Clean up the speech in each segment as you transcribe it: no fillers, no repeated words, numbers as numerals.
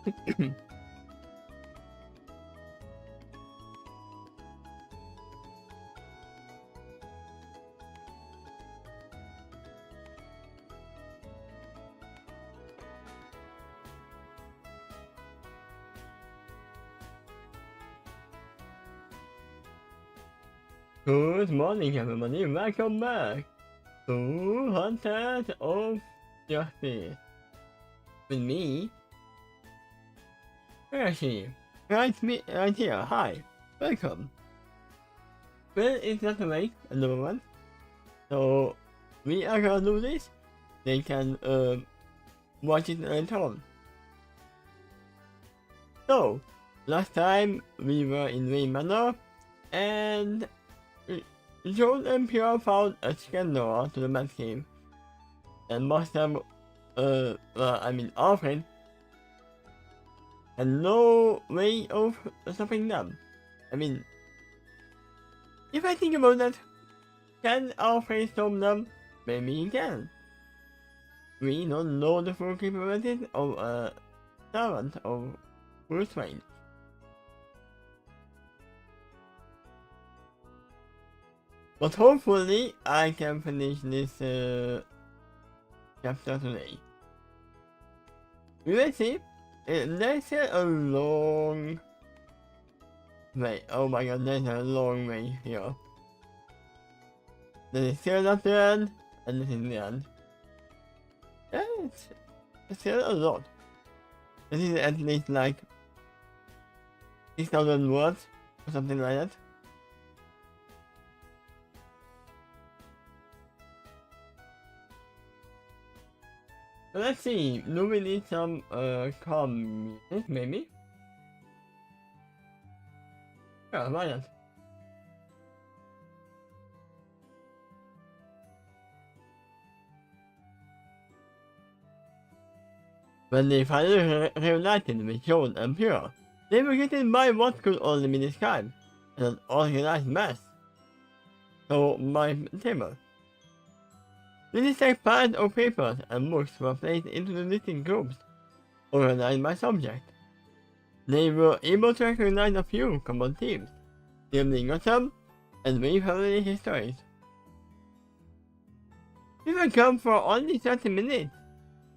Good morning, everybody. Welcome back to Hunters of Justice with me, Hershey. Right here. Hi, welcome. Well, it's not late at the moment, so we are gonna do this. They can watch it later on. So, last time we were in Wayne Manor, and Joel and Pierre found a scandal to the Bat Cave, and most of them, Alfred, had no way of stopping them. I mean, if I think about that, can Alfred stop them? Maybe he can. We don't know the full capabilities of a servant of Bruce Wayne. But hopefully I can finish this chapter today. We will see. There's still a long way. Oh my god, there's a long way here. This is still not the end, and this is the end. Yeah, it's still a lot. This is at least like 6,000 words or something like that. So let's see, do we need some calm music maybe? Yeah, why not? When they finally reunited with Joel and Pierre, they were getting by what could only be described as an organized mess. So my table. These stacked piles of papers and books were placed into the distinct groups, organized by subject. They were able to recognize a few common themes, namely Gotham and Wayne family histories. We were gone for only 30 minutes.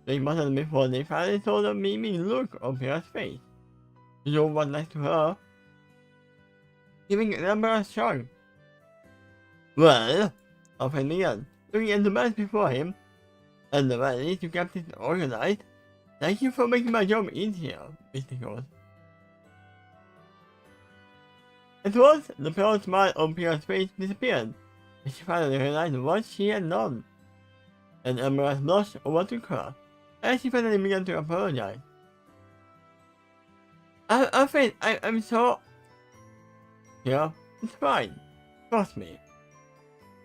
They muttered before they finally saw the beaming look on Pierre's face. Joe was next to her, giving them a shrug. Well, Alfred began, looking at the mess before him, and the rally to keep it organized. Thank you for making my job easier, Mr. Ghost. At once, the pale smile on Pierre's face disappeared, as she finally realized what she had done, and Emma's blush overtook her, as she finally began to apologize. Alfred, I'm so... Yeah, it's fine. Trust me.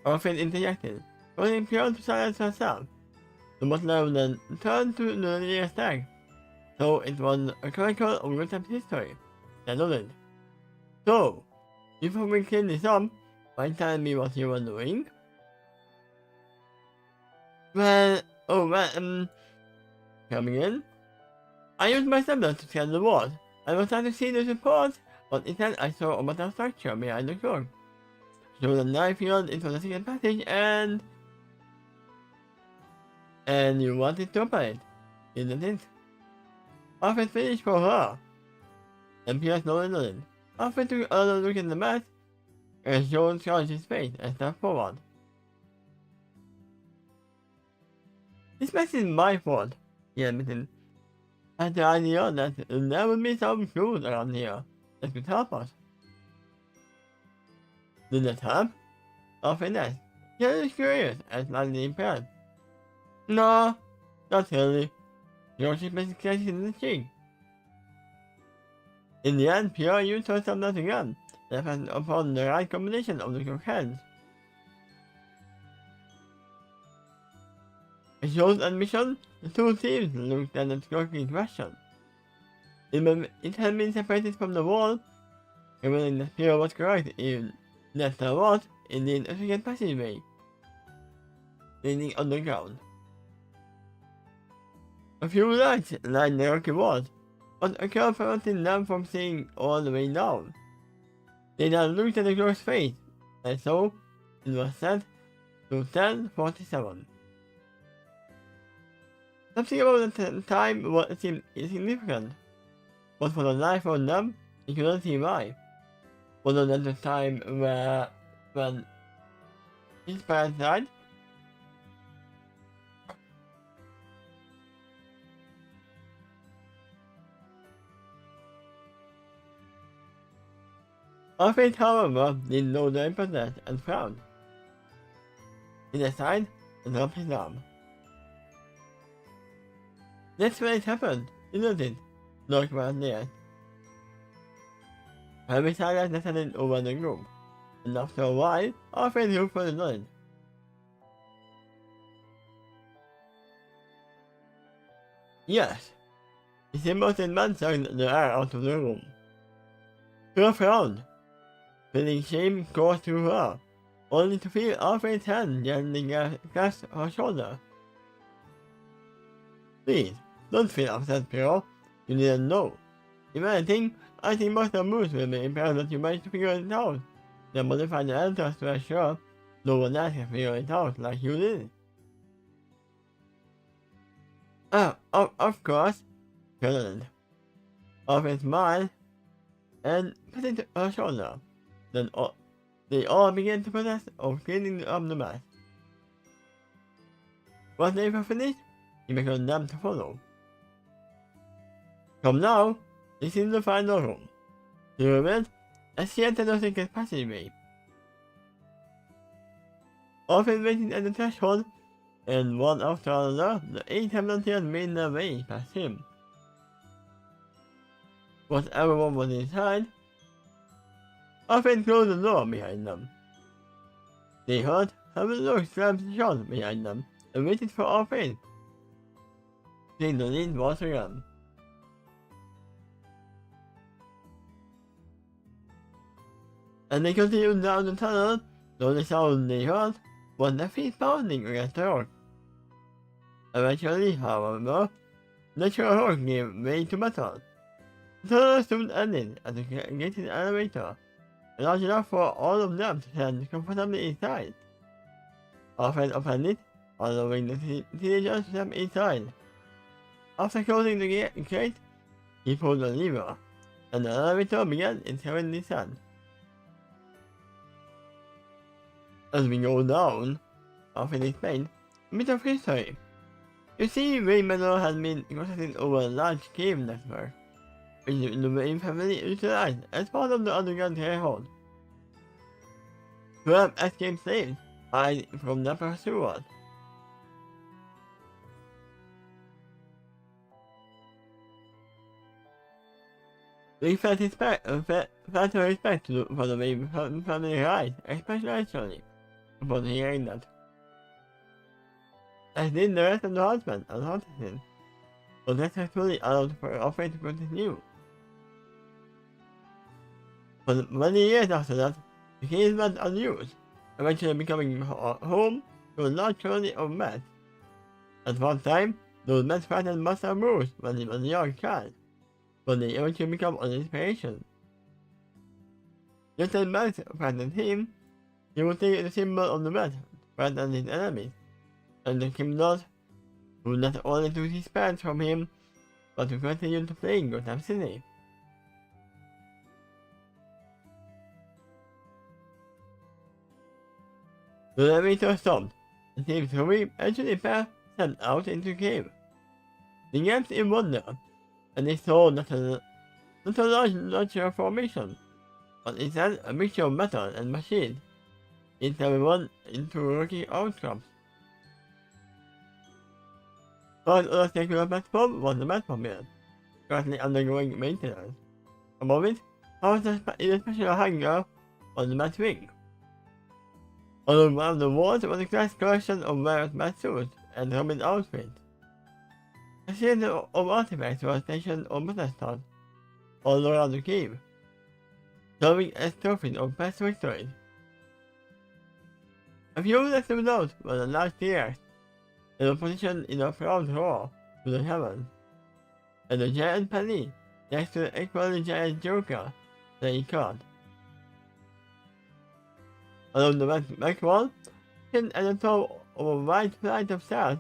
Alfred interjected, causing Pierre to silence herself. The butler then turned to the nearest stag. So it was a chronicle of Gotham's history. They nodded. So, before we clean this up, mind telling me what you were doing? Coming in? I used my stepdad to scan the walls. I was trying to see the support, but instead I saw a metal structure behind the door. So the knife peeled into the second passage and you wanted to open it, isn't it? Alfred finished for her. And Pierre slowly nodded. Alfred took another look at the mess, and Joel scratched his face and stepped forward. This mess is my fault, he admitted. I had the idea that there would be some clues around here that could help us. Did that help? Alfred asked. He was curious and slightly impaired. No, not really. Yoshi basically in the cheek. In the end, Pierre used her stepdad again, depending upon the right combination of the two hands. At Joel's admission, the two thieves looked at the clock in question. It had been separated from the wall, revealing that Pierre was correct in that there was, indeed, a second passageway leading underground. A few lights lined the rocky walls, but a curve preventing them from seeing all the way down. They now looked at the girl's face, and so it was set to 10:47. Something about the time seemed insignificant, but for the life of them, he couldn't see why. Other than the time when his parents died. Alfred, however, didn't know the importance and frowned. He decided and dropped his arm. That's when it happened, isn't it? Looked right there. Heavy silence descended over the group, and after a while, Alfred looked for the knowledge. Yes, he simultaneously man sucked the air out of the room. Her frowned. Feeling shame coursed through her, only to feel Alfred's hand gently grasp her shoulder. Please, don't feel upset, Pierrot. You didn't know. If anything, I think most of Moose will be impressed that you managed to figure it out. The modified answers to assure no one else can figure it out like you did. Of course, President. Alfred smiled and patted her shoulder. Then they all began the process of cleaning up the mess. Once they were finished, he beckoned them to follow. Come now, this is the final room. You went as she entered the secret passageway. Alfred waited at the threshold, and one after another, the 8 volunteers made their way past him. Once everyone was inside, Alfred closed the door behind them. They heard heavy doors slammed shut behind them and waited for Alfred. Then the lid was again. And they continued down the tunnel, though the sound they heard was their feet pounding against the rock. Eventually, however, natural rock gave way to metal. The tunnel soon ended at the gated elevator, large enough for all of them to stand comfortably inside. Alfred opened it, allowing the teenagers to step inside. After closing the gate, he pulled the lever, and the elevator began its heavy descent. As we go down, Alfred explained a bit of history. You see, Wayne Manor has been constructed over a large cave network, which the Wayne family utilized as part of the underground railroad. 12 escaped slaves hide from the pursuers. We felt respect for the Wayne family right, especially upon hearing that. As did the rest of the husband and hostesses, but that was fully allowed for Alfred to continue. For many years after that, the cave went unused, eventually becoming home to a large colony of meth. At one time, those meth frightened Master Roost when he was a young child, but they eventually become an inspiration. Just as meth frightened him, he would take the symbol of the meth to frighten his enemies, and the criminals who not only took his parents from him, but to continue to play Gotham City. The elevator stopped, and Steve Toby and Juniper stepped out into the cave. They gazed in wonder, and they saw not a large natural formation, but instead a mixture of metal and machine, each everyone into working outcrops. One other circular platform was the Batmobile, currently undergoing maintenance. Above it, was a special hangar on the Batwing. Along one of the walls was a glass collection of various Batsuits and Robin outfits. A series of artifacts were stationed on pedestals all around the cave, serving as trophies of past victories. A few left out was a large T-Rex, in a position in a proud roar to the heavens, and a giant penny next to the equally giant joker that he caught. Along the back wall, hidden at the top of a wide flight of stairs,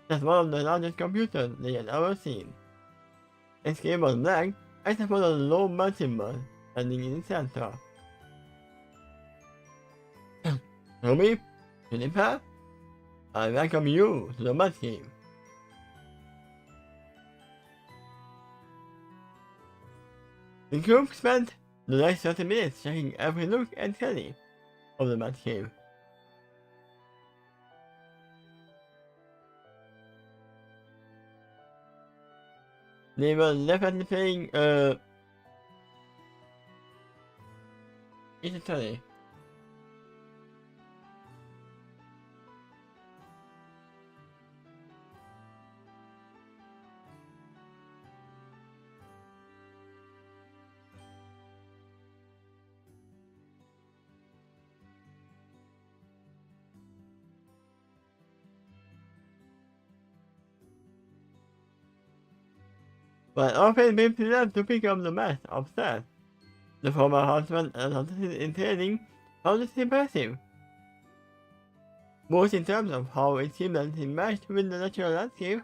that's one of the largest computers they had ever seen. Its screen was black, except for the low mud symbol standing in the center. Homie, Juniper, I welcome you to the mud game. The group spent the next 30 minutes checking every nook and cranny of the mud cave. They were definitely playing it's a study. But often briefly left to pick up the mess upstairs. The former husband and assistant in training found this impressive, both in terms of how it seamlessly meshed with the natural landscape,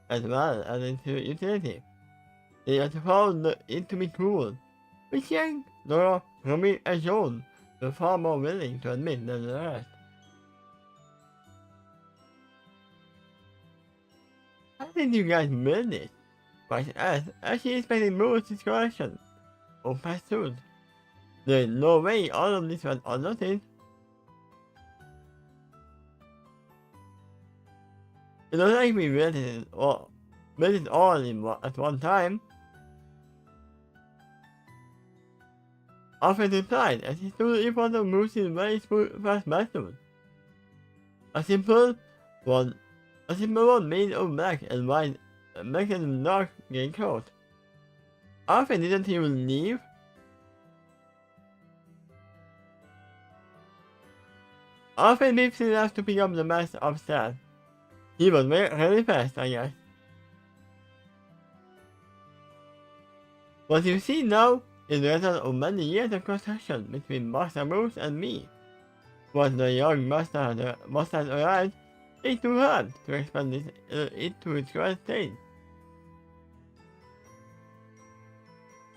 as well as its utility. They also found it to be cool, which Yang, Nora, Romy, and John were far more willing to admit than the rest. How did you guys build it? But as she expected Moore's correction or pursuit. There is no way all of this was unnoticed. It looks like we built it all at one time. Alfred replied as he stood in front of Moore's very fast bathroom. A simple one made of black and white. Black and dark gray coat. Alfred didn't even leave. Alfred briefly left to pick up the mess upstairs. He was very fast, I guess. What you see now is the result of many years of construction between Master Bruce and me. Once the young master had arrived, it's too hard to expand it to its current state.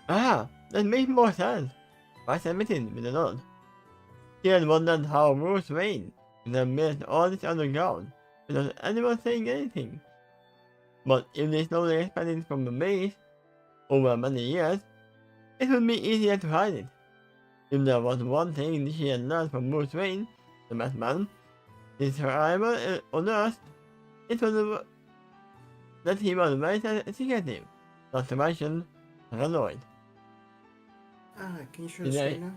Ah, that makes more sense. I admitted with a nod. He had wondered how Bruce Wayne could have made all this underground without anyone saying anything. But if they slowly expanded from the base over many years, it would be easier to hide it. If there was one thing she had learned from Bruce Wayne, the Batman, his arrival on Earth, it was that he was very secretive, not to mention paranoid. Can you share the screen now?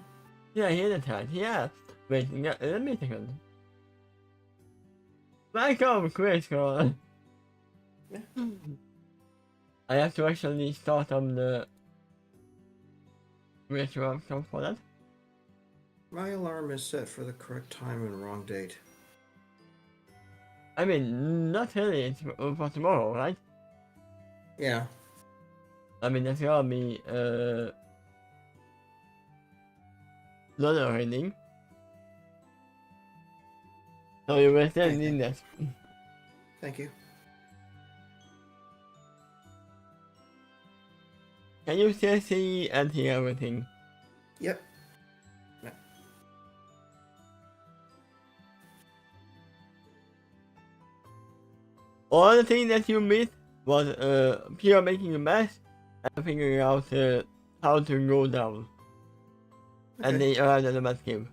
Yeah, hear the tag. Yeah. Wait, let me a second. Welcome, Chris. Yeah. I have to actually start on the virtual for that. My alarm is set for the correct time and wrong date. I mean, not really, it's for tomorrow, right? Yeah. I mean, that's gonna be, another reading. So you will still need that. Thank you. Can you still see and hear everything? Yep. All the things that you missed was pure making a mess and figuring out how to go down. Okay. And they arrived at the mess cave.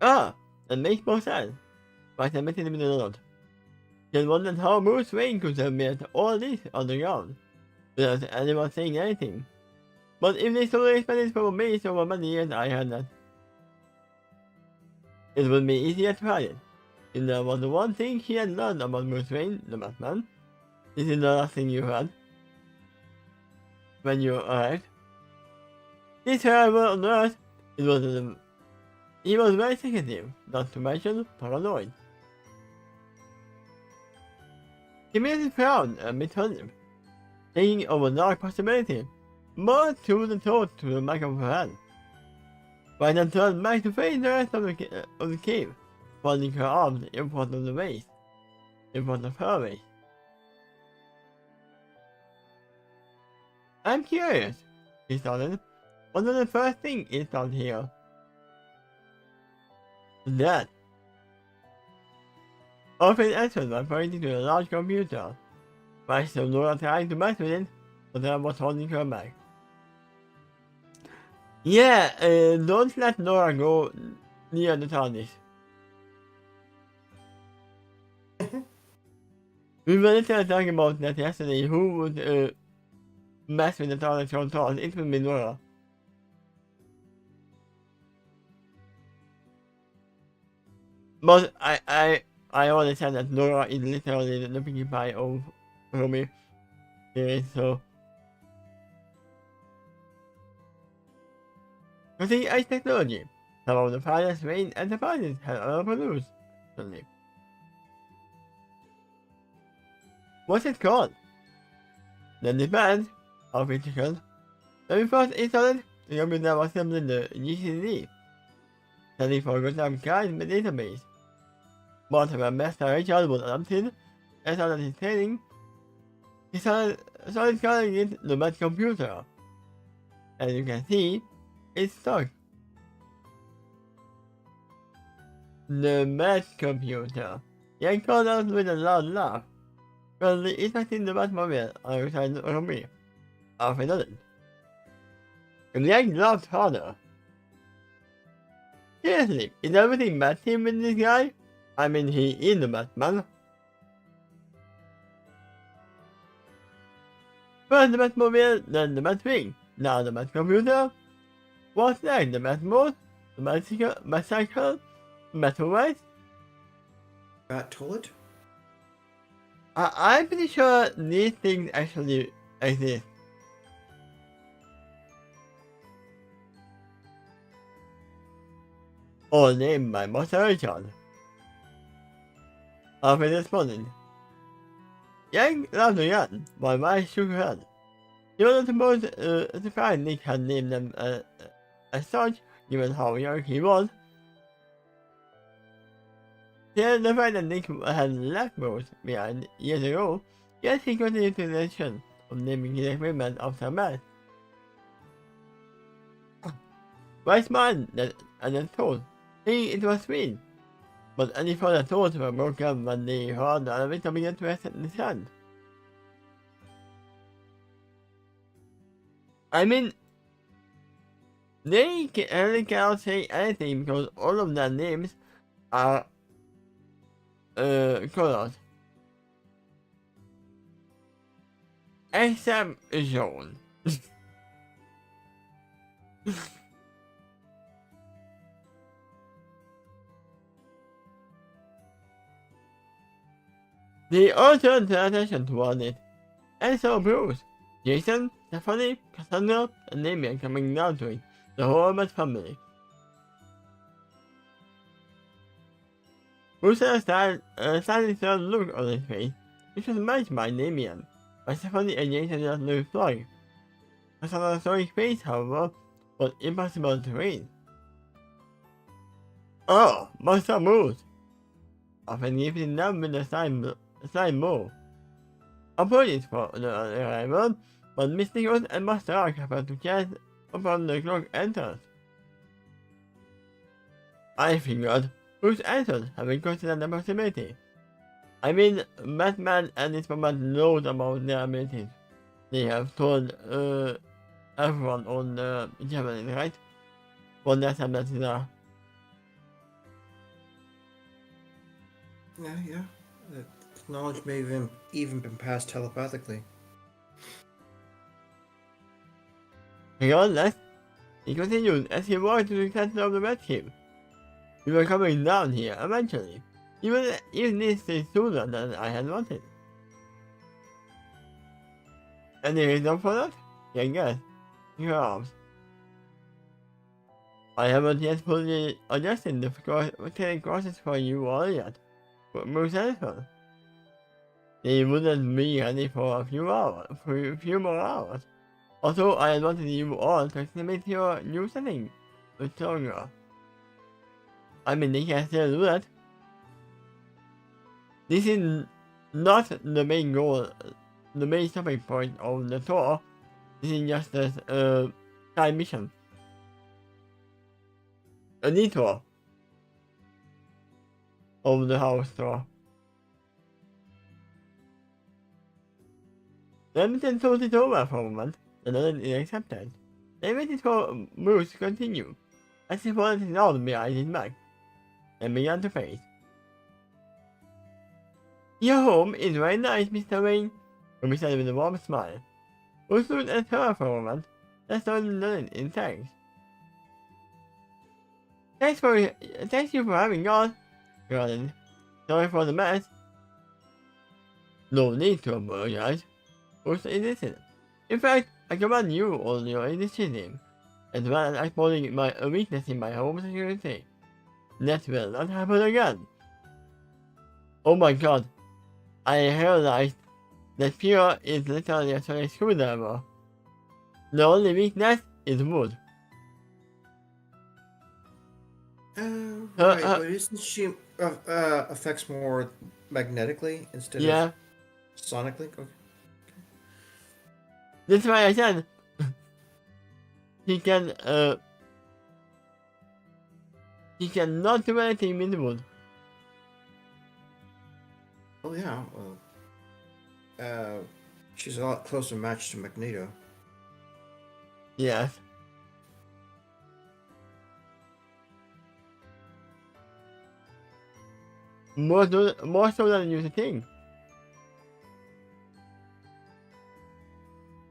Ah, that makes more sense. But I admitted with a nod. Just wondered how Bruce Wayne could have made all this on the ground without anyone saying anything. But if they slowly expanded from a base over many years, I had that. It would be easier to hide it. If there was one thing he had learned about Bruce Wayne, the Batman, this is the last thing you heard when you arrived. This arrival on Earth, he was very secretive, not to mention paranoid. Community proud and returning, thinking of a dark possibility, more to the thought to the back of her head. By then turned back to face the rest of the cave, folding her arms in front of the waist, in front of her waist. I'm curious, he started. One of the first things is down here. That. Open entered by pointing to a large computer. I still not trying to mess with it, but I was holding her back. Yeah, don't let Nora go near the TARDIS. We were literally talking about that yesterday. Who would mess with the TARDIS on TARDIS? It would be Nora. But I already said that Nora is literally the pinkie pie of Romy series, so. Cutting edge technology. Some of the finest range enterprises have ever produced. Certainly. What's it called? Then depends how critical. When we first installed it, the computer was simply the GCD, standing for Good Time Client Database. But when Master Richard was adopted and started his training, he started calling it the Bad Computer. As you can see, it's stuck. The Bad Computer. Yang called out with a loud laugh. Currently inspecting the Batmobile alongside Romy. Alfred doesn't. Yang laughed harder. Seriously, is everything bad team with this guy? I mean, he is the Batman. First the Batmobile, then the Batwing, now the Batcomputer. What's next? The Batmobile, the Batcycle, Batmobile? Bat toilet? I'm pretty sure these things actually exist. All named by Master Richard. Alfred responded. Yang laughed again, while Mike shook her head. He was not surprised Nick had named them as such, given how young he was. Yet the fact that Nick had left Rose behind years ago, yet he continued the tradition of naming his equipment after Matt. Mike smiled and then thought, thinking it was sweet. But any further thoughts were broken when they heard the elevator begin to rest in his hand. I mean, they really cannot say anything because all of their names are colors. Except Jean. They all turned their attention toward it, and saw Bruce, Jason, Stephanie, Cassandra, and Damien coming down to it, the whole Bat family. Bruce had a slightly sad look on his face, which was matched by Damien, but Stephanie and Jason just looked flying. Cassandra's sorry face, however, was impossible to read. Oh, Master Bruce! Often giving them with a side move. Apologies for the arrival, but Miss Nichols and Master Ark happened to chat upon the clock enters. I figured Bruce answered, having considered the possibility. I mean, Batman and his Batman knows about their abilities. They have told everyone on the Germany, right? What their abilities are. Yeah. That knowledge may have even been passed telepathically. Regardless, he continued as he walked to the center of the Batcave. We were coming down here eventually, even this is sooner than I had wanted. Any reason for that? I guess. Your arms. I haven't yet fully adjusted the process for you all yet. Bruce answered. they wouldn't be ready for a few hours, for a few more hours. Also, I wanted you all to submit your new setting with stronger. I mean, they can still do that. This is not the main goal, the main stopping point of the tour. This is just a side mission. A detour of the house tour. Limited thought it over for a moment, and then it accepted. They waited for Roost to continue, as he followed his arm behind his back, and began to face. Your home is very nice, Mr. Wayne, Ruby said with a warm smile. Roost looked at her for a moment, then nodded in thanks. Thanks you for having gone, he added. Sorry for the mess. No need to apologize. Roost insisted. In fact, I commend you on your initiative, as well as exposing my weakness in my home security. That will not happen again. Oh my god, I realized that fear is literally a sonic screwdriver. The only weakness is wood. Right, but isn't she affects more magnetically instead of sonically? Okay. That's why I said he cannot do anything with wood. Oh yeah, well, she's a lot closer matched to Magneto. Yes. More so than you think.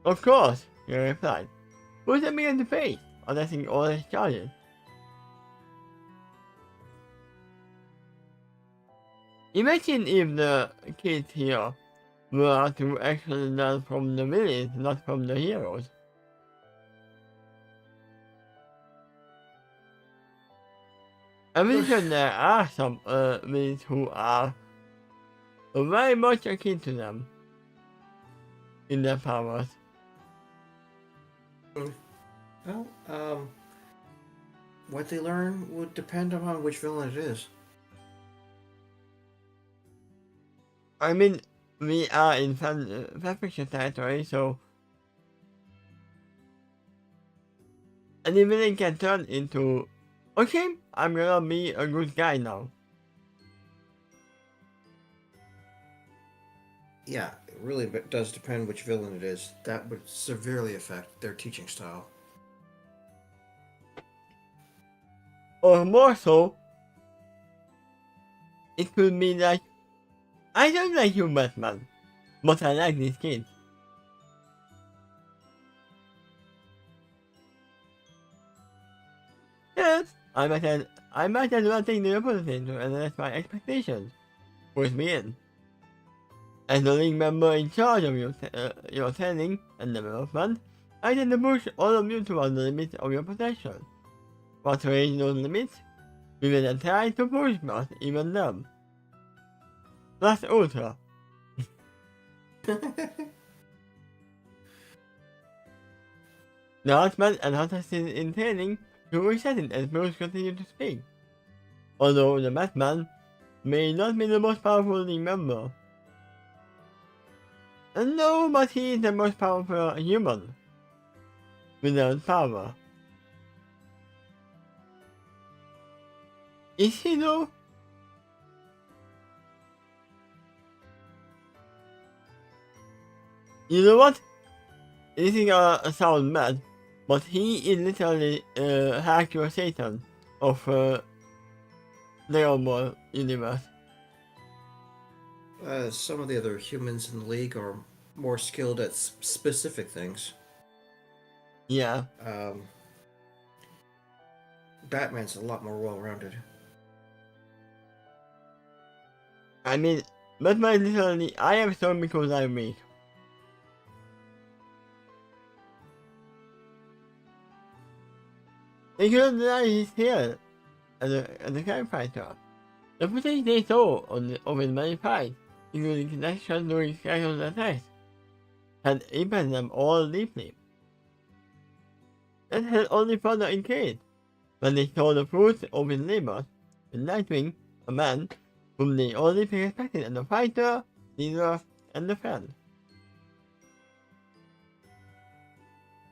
Of course, he replied. Who's that me in the face, addressing all his charges? Imagine if the kids here were to actually learn from the villains, not from the heroes. I'm pretty sure there are some villains who are very much akin to them in their powers. Well, what they learn would depend upon which villain it is. I mean, we are in fanfiction territory, so any villain can turn into, okay, I'm gonna be a good guy now. Yeah, it really does depend which villain it is. That would severely affect their teaching style. Or more so, it could be like, I don't like you, Batman, but I like this kid. Yes, I might as well take the opportunity to address my expectations. Push me in. As the league member in charge of your training and development, I tend to push all of you toward the limits of your potential. But to reach those limits, we will then try to push past even them. Plus Ultra. The Huntsman and Hunters in training to reset it as Bruce continued to speak. Although the Batman may not be the most powerful league member. No, but he is the most powerful human. Without power. Is he though? You know what? This is gonna sound mad, but he is literally Hercule Satan of Dragon Ball universe. Some of the other humans in the league are more skilled at specific things. Yeah. Batman's a lot more well-rounded. I mean, Batman is literally, I am strong because I'm weak. They couldn't deny his skill as a crime fighter. The footage they saw of his many fights including connections during scheduled attacks, had impacted them all deeply. It had only further increased when they saw the fruits of his labors, with Nightwing, a man whom they only respected as a fighter, leader, and a friend.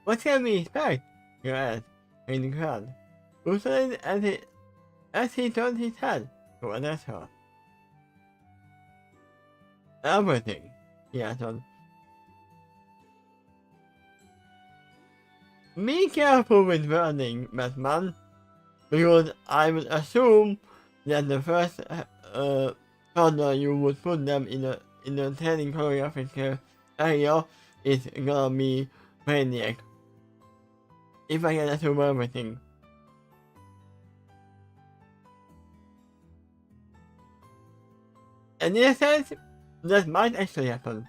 What can we expect? He asked, in the crowd, whistling as he turned his head to address her. Everything, he answered. Be careful with wording, Batman, because I would assume that the first order you would put them in the training choreographic area is gonna be Maniac. If I can assume everything. And in a sense, that might actually happen.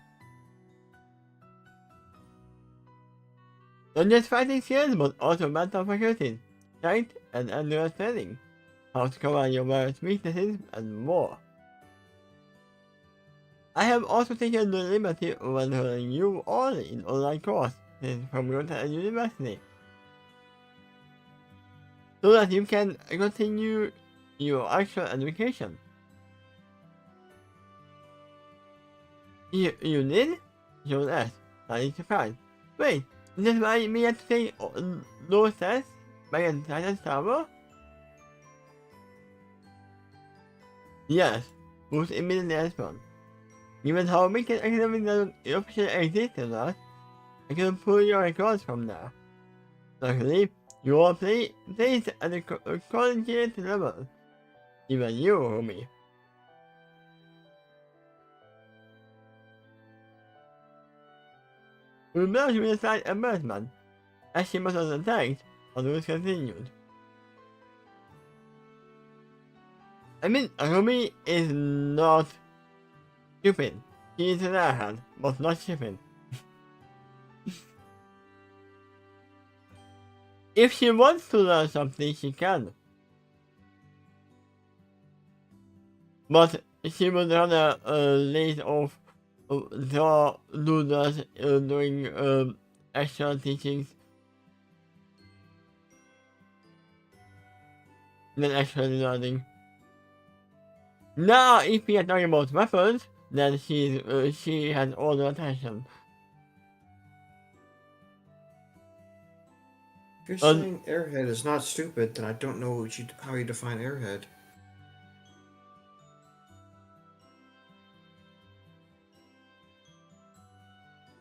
Not just fighting skills, but also mental faculties, sight and understanding, how to cover your various weaknesses, and more. I have also taken the liberty of enrolling you all in online courses from Roost University, so that you can continue your actual education. You did? John asked, slightly surprised. Wait, is this why we had to take those tests by a Titan server? Yes, Roost immediately responded. Given how wicked academic doesn't officially exist in us, I can pull your records from there. Luckily, you all placed at the collegiate level. Even you, homie. We blushed with a slight embarrassment, as she must have attacked, but Roost continued. I mean, Rumi is not stupid. She is an airhead, but not stupid. If she wants to learn something, she can. But she would rather laid off draw doodles doing extra teachings than actually learning. Now, if we are talking about weapons, then she has all the attention. If you're saying Airhead is not stupid, then I don't know how you define Airhead.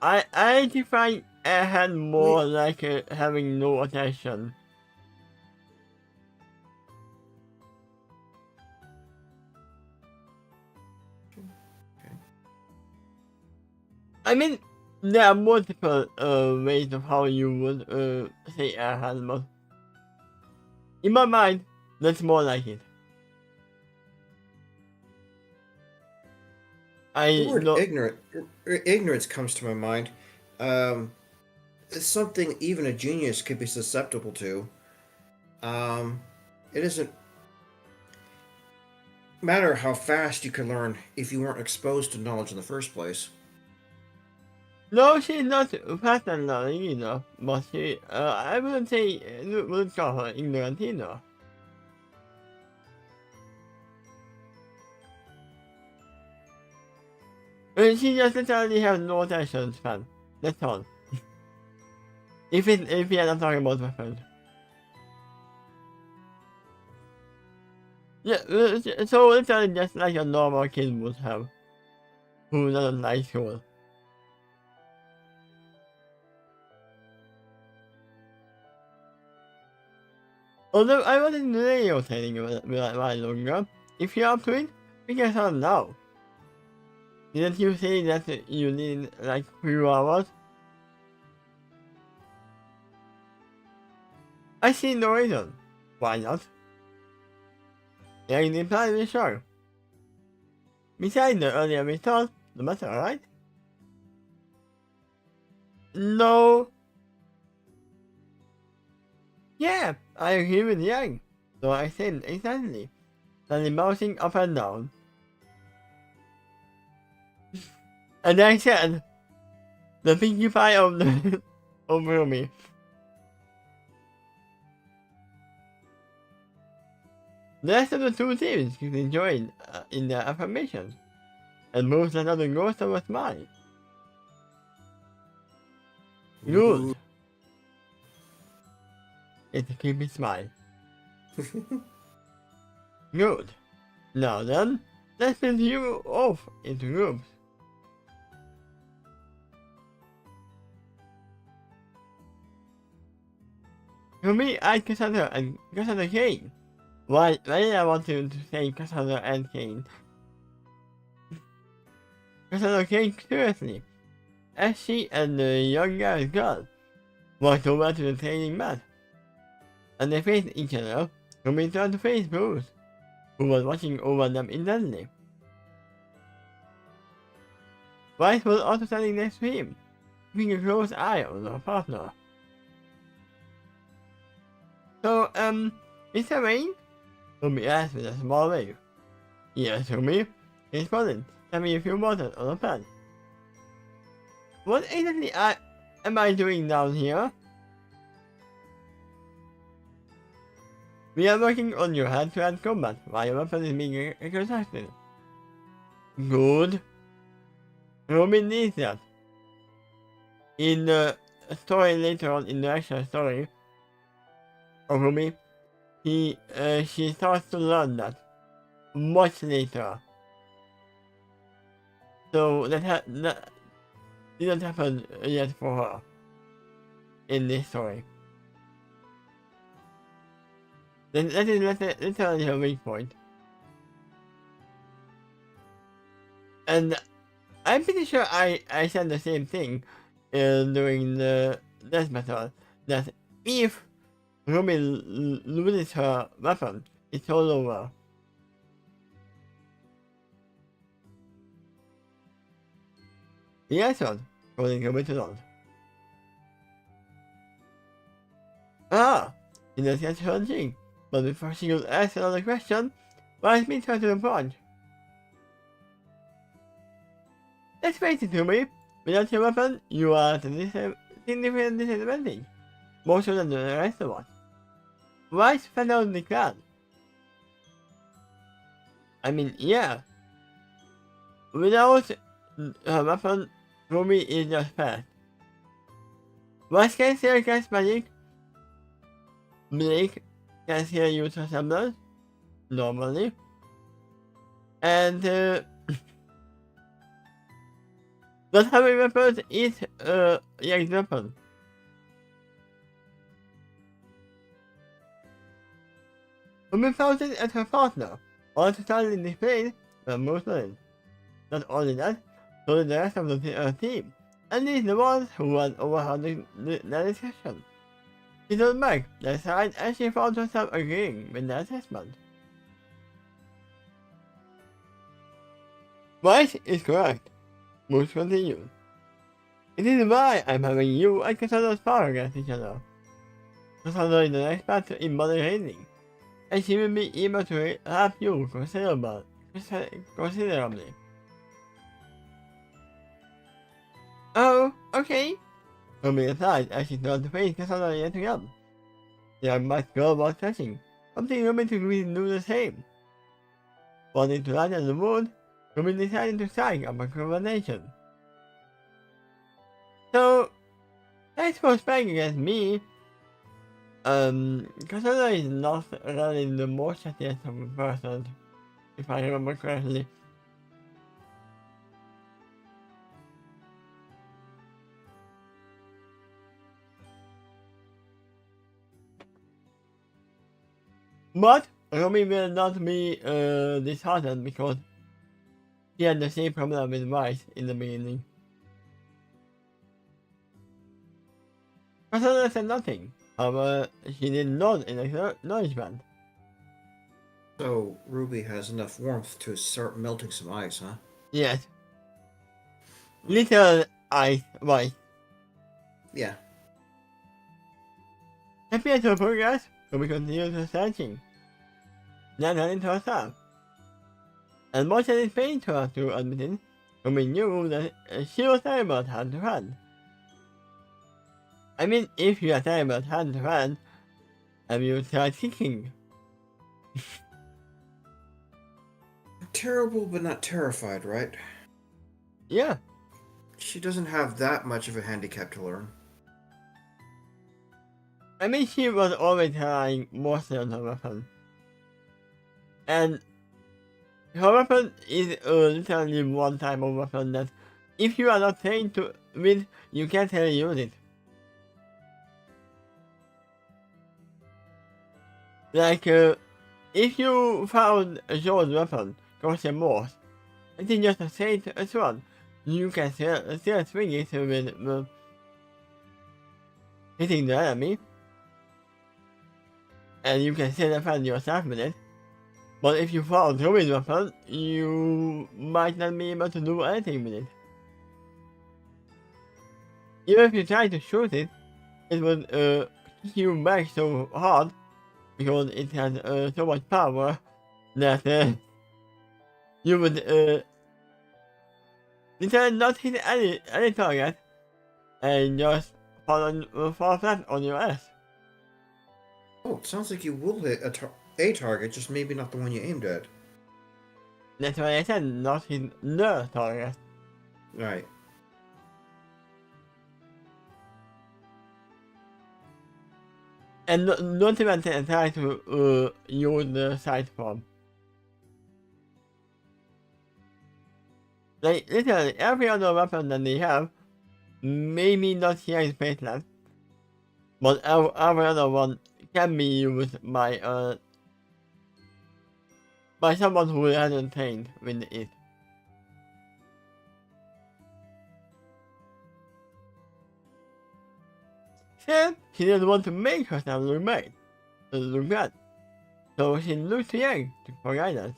I define Airhead more like having no attention. Okay. I mean, there are multiple ways of how you would say Airhead, but in my mind, that's more like it. The word ignorance comes to my mind. It's something even a genius could be susceptible to. It doesn't matter how fast you can learn if you weren't exposed to knowledge in the first place. No, she's not fast and learning either, but she, I wouldn't call her ignorant either. She just literally has no attention span. That's all. if we are not talking about weapons. Yeah, so literally just like a normal kid would have, who doesn't like school. Although I wasn't really rotating while longer, if you're up to it, we can start now. Didn't you say that you need like 3 hours? I see no reason. Why not? Yeah, you entirely sure. Besides the earlier we thought, the matter, right? No. Yeah, I agree with Yang. So I said exactly. Suddenly bouncing up and down. And I said, the Pinkie Pie of the of Rumi. The rest of the two teams quickly joined in their affirmations, and moved another ghost of a smile. Good. It's a creepy smile. Good. Now then, let's split you off into groups. For me, I Cassandra and Cassandra Kane. Why did I want to say Cassandra and Kane? Cassandra Kane, seriously, as she and the young girl walked over to the training mat, and they faced each other. Rumi turned to face Bruce, who was watching over them intently. Bryce was also standing next to him, keeping a close eye on her partner. So, is there rain? Rumi asked with a small wave. Yes, Rumi, he responded, having a few waters on the pad. What exactly am I doing down here? We are working on your hand-to-hand combat while your weapon is being constructed. Good. Rumi needs that. In the story later on, in the actual story of Rumi, she starts to learn that much later. So that didn't happen yet for her in this story. Then that is literally her weak point. And I'm pretty sure I said the same thing during the death battle, that if Rumi loses her weapon, it's all over. Yes, sir, calling Rumi to Lord. She does get her thing, but before she could ask another question, Bryce beat her to the punch. Let's face it, Rumi, without your weapon, you are at a significant disadvantage, more so than the rest of us. Bryce fell out of the crowd. I mean, yeah. Without her weapon, Rumi is just fast. Bryce can still cast magic. Blake can still use her semblance, normally. And, not having weapons is Yank's weapon. Rumi found it at her partner, all totally displayed but Muslim. Not only that, so did the rest of the team, and these the ones who had overheard the discussion. She told back their side as she found herself agreeing with the assessment. Bryce is correct. Moose continued. It is why I'm having you and Cassandra spar against each other. Cassandra is the next battle in body raising, and she will be able to help you considerably. Oh, okay. Rumi replied as she turned to face Cassandra yet again. The young black girl was stretching, prompting Rumi to do the same. Wanting to land on the wood, Rumi decided to strike up a conversation. So, thanks for sparring against me. Cassandra is not really the most chattiest of a person, if I remember correctly. But Rumi will not be disheartened because he had the same problem with Rice in the beginning. Cassandra said nothing, however, she did nod in acknowledgement. So, Ruby has enough warmth to start melting some ice, huh? Yes. Little ice, Rice. Yeah. Happy at her progress, Rumi continued her searching. Then turned to herself. And much as it pained her to admit it, we knew that she was able hand to hand. I mean, if you are able hand to hand, have you tried kicking? Terrible, but not terrified, right? Yeah. She doesn't have that much of a handicap to learn. I mean, she was always trying most of her weapon. And her weapon is literally one type of weapon that if you are not trained to with, you can't really use it. Like, if you found Joe's weapon, Ghost Morse, it is just a straight sword. You can still swing it with hitting the enemy, and you can still defend yourself with it. But if you found Joe's weapon, you might not be able to do anything with it. Even if you try to shoot it, it would kick you back so hard because it has so much power that you would literally not hit any target and just fall flat on your ass. Oh, it sounds like you will hit a target, just maybe not the one you aimed at. That's why I said not hit the target. Right. And not even try to use the side form. Like, literally, every other weapon that they have, maybe not here in Spaceland, but every other one can be used by someone who hasn't trained with it. Still, she didn't want to make herself look bad, so she looked to Yang for guidance.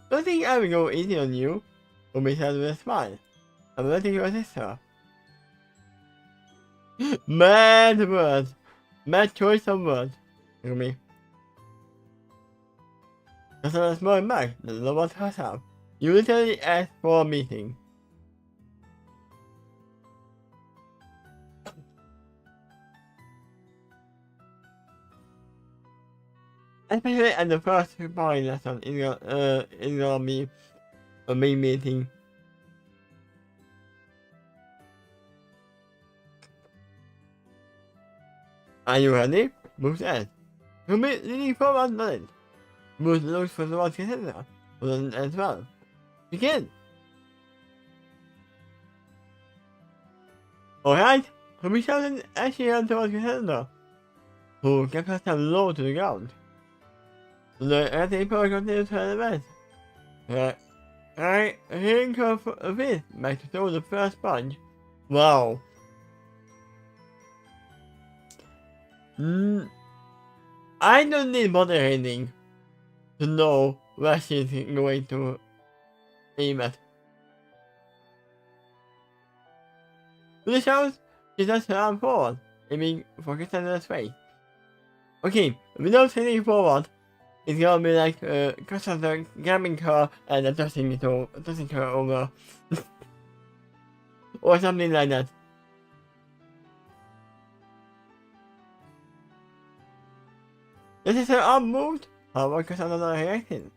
Don't think I will go easy on you, Umi said with a smile. I'm letting you assist her. Mad words. Mad choice of words. Umi. Just a small back, the robot herself. You literally asked for a meeting. Especially at the first sparring lesson, it's gonna be a big meeting. Are you ready? Moose said. Umi leaning forward nodded. Moose looked for the robot contender, as well. Begin! Alright, Umi shouted as she ran towards Cassandra, who kept herself low to the ground. The acting power continued to advance. I think of this back to throw the first punch. Wow. I don't need moderating to know where she's going to aim at. With the shouts, she just ran forward, aiming for Cassandra's face. Okay, without heading forward, it's gonna be like Cassandra grabbing her and tossing her over. Or something like that. This is her arm moved. However, Cassandra reacted.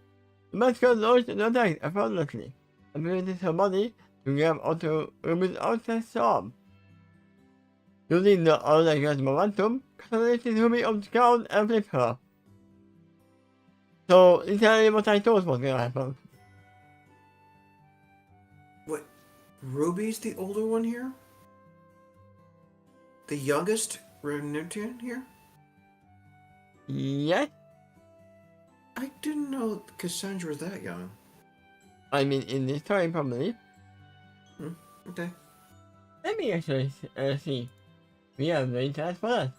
The mascot launched an attack effortlessly, and pivoted her body to grab onto Ruby's outstretched arm. Using the unlike momentum, Cassandra lifted Ruby off the ground and flipped her. So, literally what I thought was gonna happen. What? Ruby's the older one here? The youngest Renutian here? Yeah? I didn't know Cassandra was that young. I mean, in this story, probably. Okay. Let me actually see. We have the internet for that.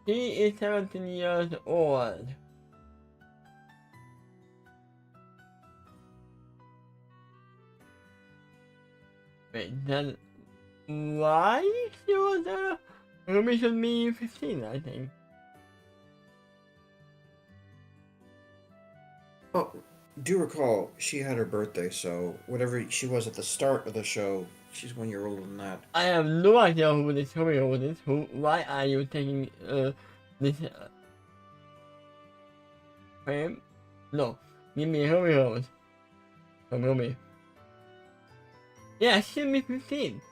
He is 17 years old. Wait, then why she was Rumi should be 15, I think. Oh, do recall she had her birthday, so whatever she was at the start of the show, she's 1 year older than that. I have no idea who this Rumi is. Why are you taking this frame? No, give me Rumi Rose from Rumi. Yeah, she should be 15.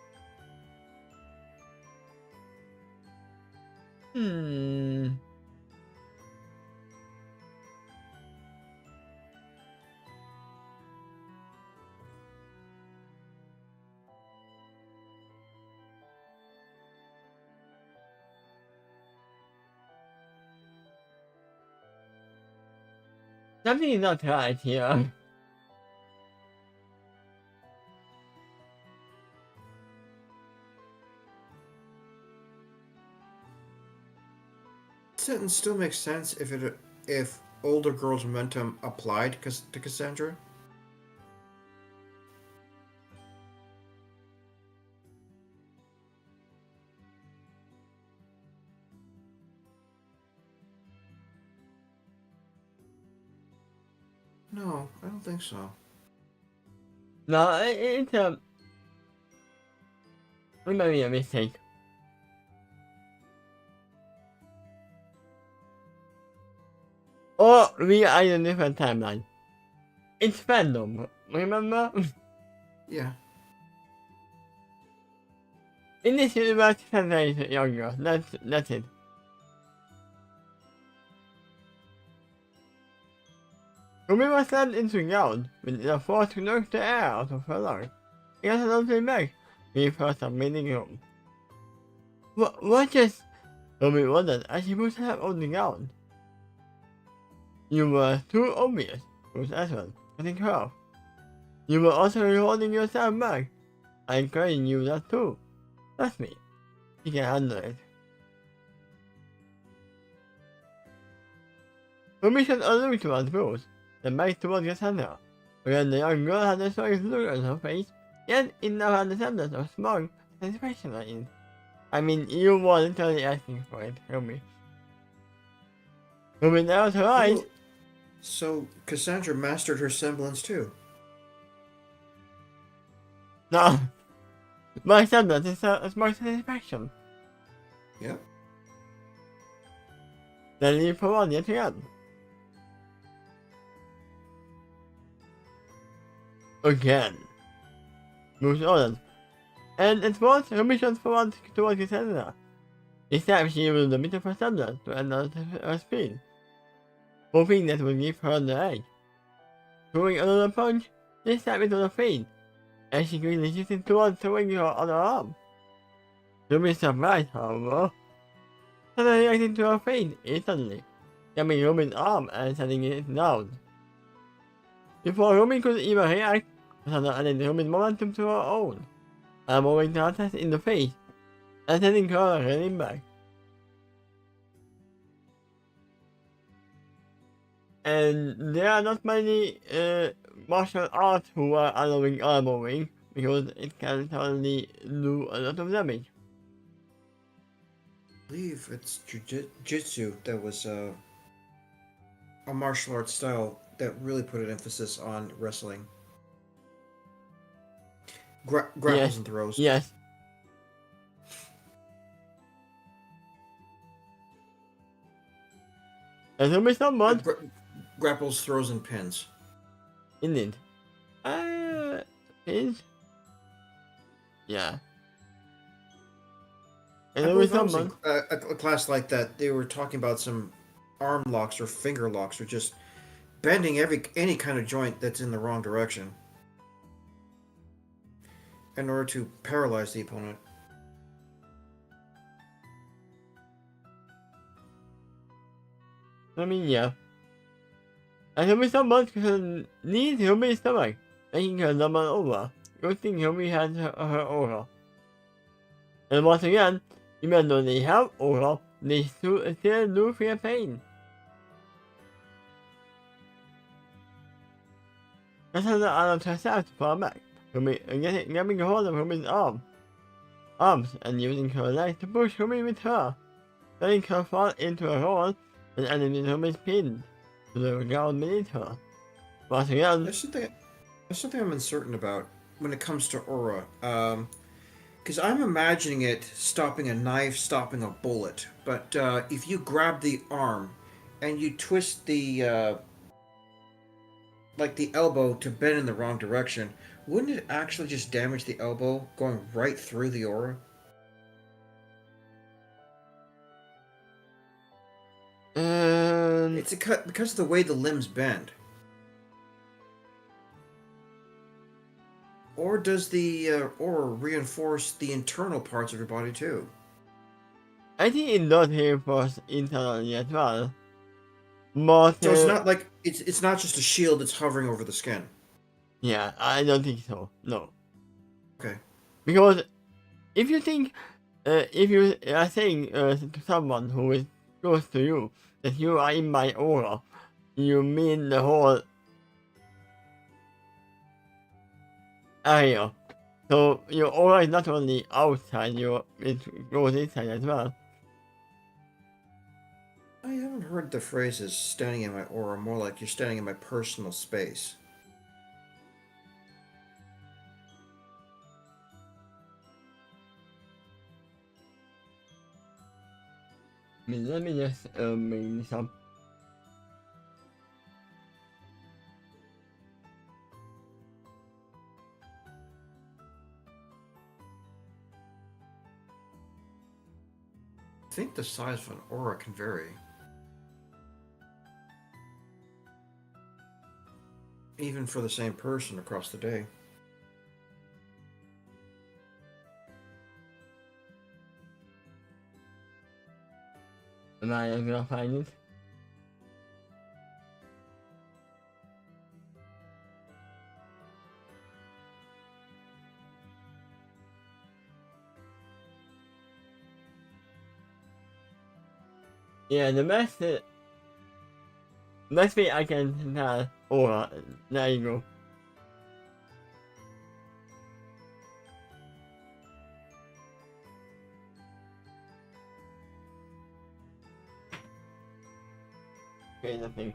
Something is not right here. Sentence still makes sense if older girl's momentum applied to Cassandra. No, I don't think so. No, it's it might be a mistake. Or we are in a different timeline. It's fandom, remember? Yeah. In this universe, Cassandra is younger. That's it. Rumi was slammed into the ground with the force to knock the air out of her lungs. He got another back. He first a meeting room. What just? Rumi wondered as he pushed her on the ground. You were too obvious, Rose answered, cutting her off. You were also holding yourself back. I encourage you that too. Trust me. You can handle it. Rumi shot a look towards Rose, then back towards Cassandra. When the young girl had a sorry look on her face, yet it now had the semblance of smug satisfaction in it. I mean, you were literally asking for it, Rumi. Rumi narrowed her eyes. So Cassandra mastered her semblance too. No. My semblance is a smug satisfaction. Yep. Then you put on yet again. Again. Moves on. And it was her mission towards Cassandra. This time she used the bit of her semblance to enhance her speed, hoping that would give her the edge. Throwing another punch, this time it was a feint, and she quickly shifted towards throwing her other arm. To be surprised, however, Cassandra reacted to her feint instantly, grabbing Rumi's arm and setting it down. Before Rumi could even react, Cassandra added Rumi's momentum to her own, moving her test in the face, and sending her reeling back. And there are not many martial arts who are allowing armoring, because it can totally do a lot of damage. I believe it's jiu-jitsu that was a martial arts style that really put an emphasis on wrestling. Grapples Yes. and throws. Yes. And there be someone Grapples, throws, and pins. indeed. Pins? Yeah. And I there was believe I was someone. in a class like that. They were talking about some arm locks or finger locks, or just bending any kind of joint that's in the wrong direction in order to paralyze the opponent. I mean, yeah. And there was someone who needs Hilmi's stomach, making her double over. Good thing Hilmi had her aura. And once again, even though they have aura, they still do feel pain. Cassandra allowed herself to fall back, grabbing hold of Hermie's arms and using her legs to push Hermie with her, letting her fall into a hole and ending Hermie's pinned to the ground beneath her. Once again, There's something I'm uncertain about when it comes to aura. Because I'm imagining it stopping a knife, stopping a bullet. But if you grab the arm and you twist the like the elbow to bend in the wrong direction, wouldn't it actually just damage the elbow, going right through the aura? It's a cut because of the way the limbs bend. Or does the aura reinforce the internal parts of your body too? I think it does reinforce internally as well. But So it's not like it's not just a shield that's hovering over the skin. yeah, I don't think so. No, Okay. because if you think, if you are saying to someone who is close to you that you are in my aura, you mean the whole area. So your aura is not only outside, it goes inside as well. I haven't heard the phrases standing in my aura, more like you're standing in my personal space. Let me just make this up. I think the size of an aura can vary. Even for the same person across the day. Am I gonna find it? Yeah, the best way I can tell aura. There you go. Okay, nothing.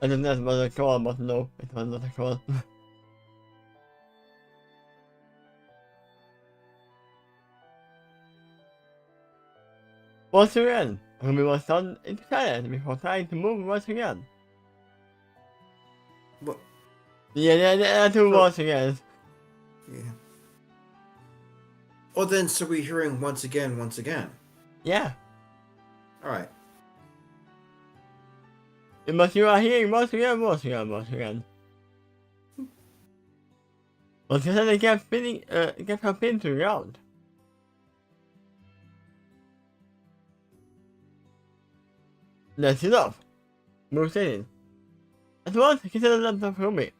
I don't know if it was a call, but no, it was not a call. Once again, Rumi was stunned into silence before trying to move once again. What? Yeah, two once again. Yeah. Oh, then, so we're hearing once again, once again. Yeah. Alright. But you are hearing once again, once again, once again. But then they kept spinning, kept her pinned to the ground. That's enough. Move in. At once, he said a lump of Rumi.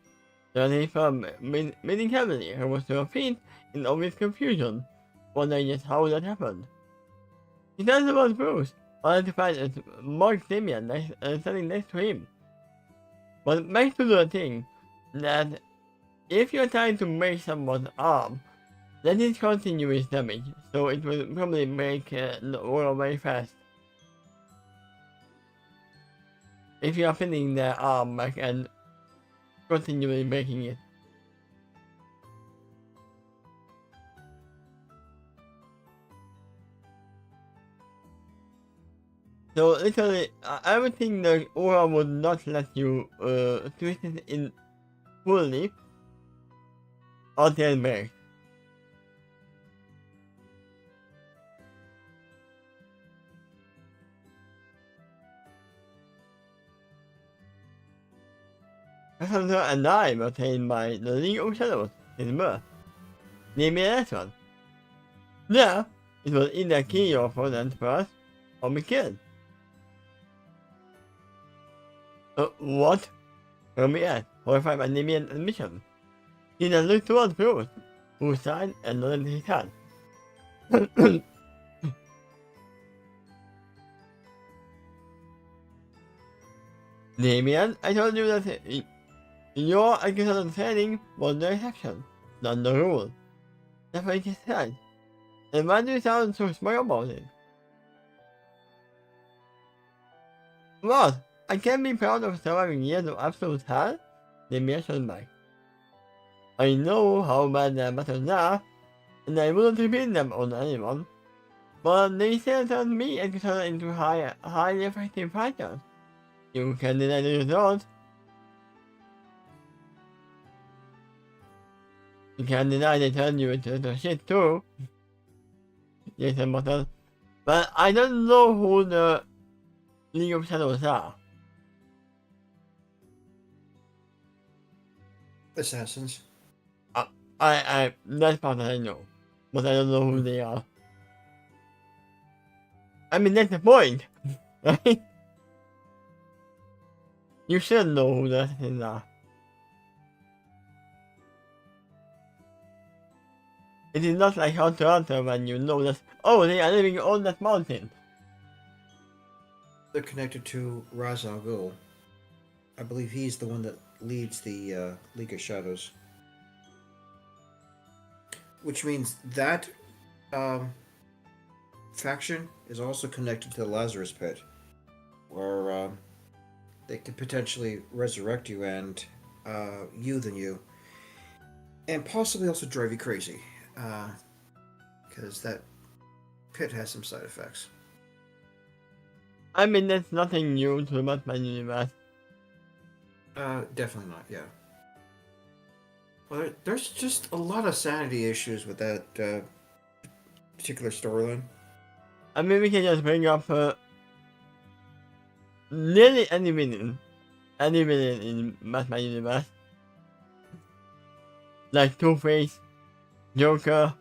Turning from meeting heavily, her was to her feet in obvious confusion, wondering just how that happened. He turned towards Bruce, identified as Mark Damien standing next to him. But back to the thing that if you're trying to break someone's arm, let it continue its damage, so it will probably break the aura very fast. If you are pinning their arm back and continually breaking it. So literally, I would think the aura would not let you twist it in fully until it breaks. Cassandra and I were trained by the League of Shadows in birth. Name me that one. There, it was either kill your opponent first or be killed. What? Hermie asked, horrified by Namian's admission. He then looked towards Bruce, who sighed and nodded his head. Damian, I told you that Your understanding was the exception, not the rule. That's what he said. And why do you sound so smart about it? What? I can't be proud of surviving years of absolute hell? The mentioned back. I know how bad the battles are, and I wouldn't repeat them on anyone. But they still turned me and Katana into highly effective fighters. You can deny the result. You can deny they turned you into the shit too. Yes, Immortal. But I don't know who the League of Shadows are. Assassins. That part I know. But I don't know who they are. I mean, that's the point, right? You should know who the assassins are. It is not like Hunter x Hunter when you know that, oh, they are living on that mountain. They're connected to Ra's al Ghul. I believe he's the one that leads the League of Shadows. Which means that faction is also connected to the Lazarus Pit, where they could potentially resurrect you and youthing you, and possibly also drive you crazy, because that pit has some side effects. I mean, that's nothing new to the Batman universe. Definitely not. Yeah. Well, there's just a lot of sanity issues with that particular storyline. I mean, we can just bring up nearly any villain in Batman universe. Like Two-Face, Joker.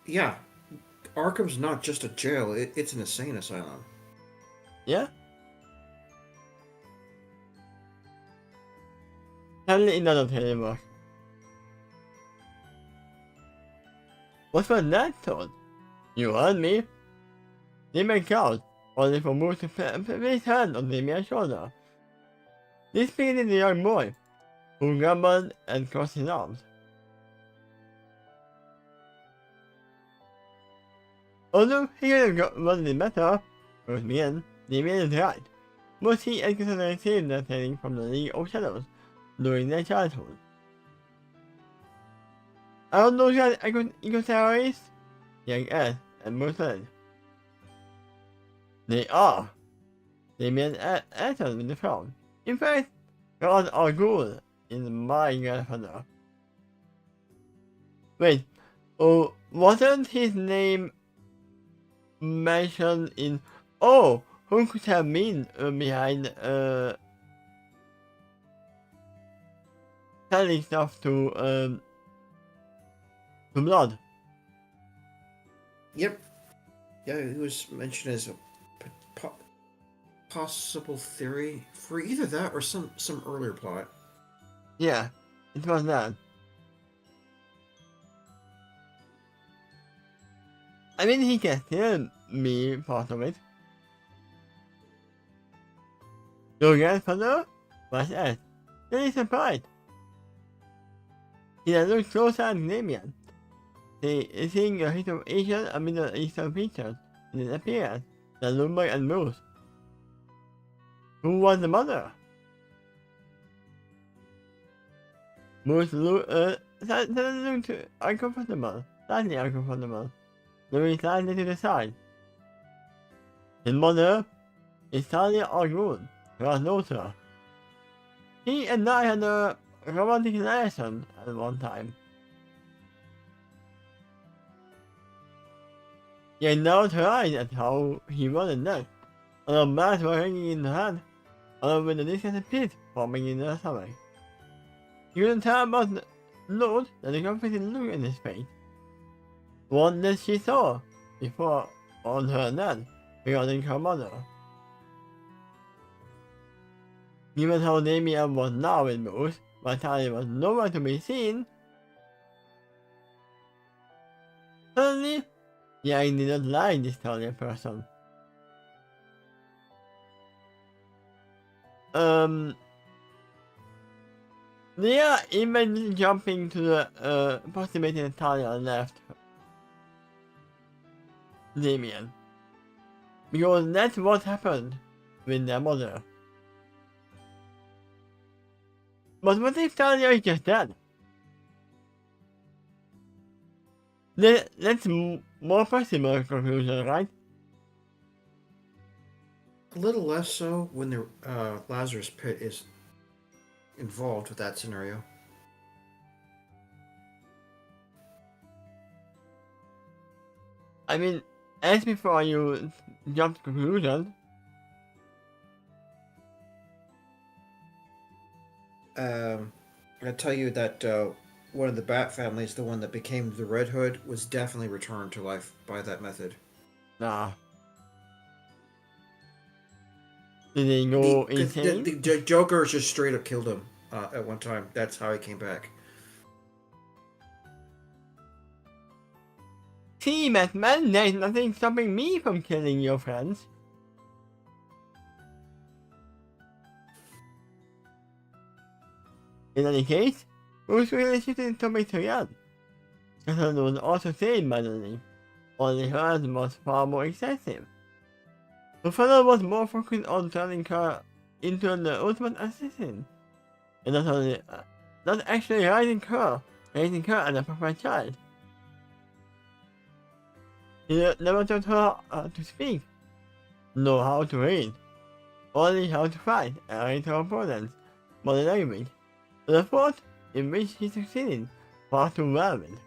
Yeah, Arkham's not just a jail; it's an insane asylum. Yeah? Tell me another anymore. What was that thought? You heard me? Demon Cloud, only for Moose to place his hand on Damian's shoulder. This being the young boy, who grumbled and crossed his arms. Although he could have gotten it better, with Mian, Damian is right. Most he and Cassandra received their training from the League of Shadows during their childhood. I don't know if eco-terrorists, young Ed and Moose said. They are. Damian answered with a frown. In fact, God are good in my grandfather. Wait, oh, wasn't his name mentioned in... Oh, who could have been behind telling stuff to Blood? Yep. Yeah, it was mentioned as a possible theory for either that or some earlier plot. Yeah, it was that. I mean, he can still be part of it. Your grandfather was asked, really surprised. He then looked closer at Damien, seeing a hint of Asian and Middle Eastern features in his appearance, the Lumber and Moose. Who was the mother? Moose suddenly looked uncomfortable, slightly uncomfortable, looking slightly to the side. His mother is Talia Argun, who was Lothar. He and I had a romantic relation at one time. He now tried at how he wanted next, and a bat were hanging in the hand, along with a distant pit forming in the stomach. He couldn't tell about the load that the confusing look in his face. One that she saw before on her dad regarding her mother. Given how Damien was now in Moose, but Tally was nowhere to be seen, suddenly, Yang did not like this Italian person. They are even jumping to the possibility Talia left Damien. Because that's what happened with their mother. But what if Talia is just dead? That's more possible conclusion, right? A little less so when the Lazarus pit is involved with that scenario. I mean, as before you jump to conclusion. I tell you that one of the Bat families, the one that became the Red Hood, was definitely returned to life by that method. Nah. Did they go insane? The Joker just straight up killed him at one time. That's how he came back. See, Batman, there's nothing stopping me from killing your friends. In any case, whose relationship is coming to end? Cassandra was also saved by the name, only hers was far more excessive. Her father was more focused on turning her into the ultimate assassin, and not actually raising her as a proper child. He never taught her to speak, nor how to read, only how to fight and read her opponents, body language. The sport in which he succeeded far too well with.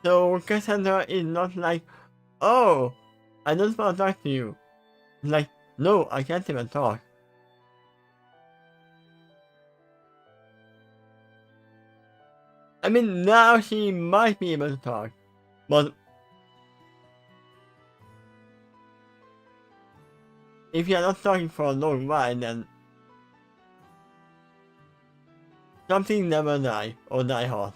So Cassandra is not like, oh, I don't want to talk to you. It's like, no, I can't even talk. I mean, now she might be able to talk, but if you're not talking for a long while, then something never die or die hard.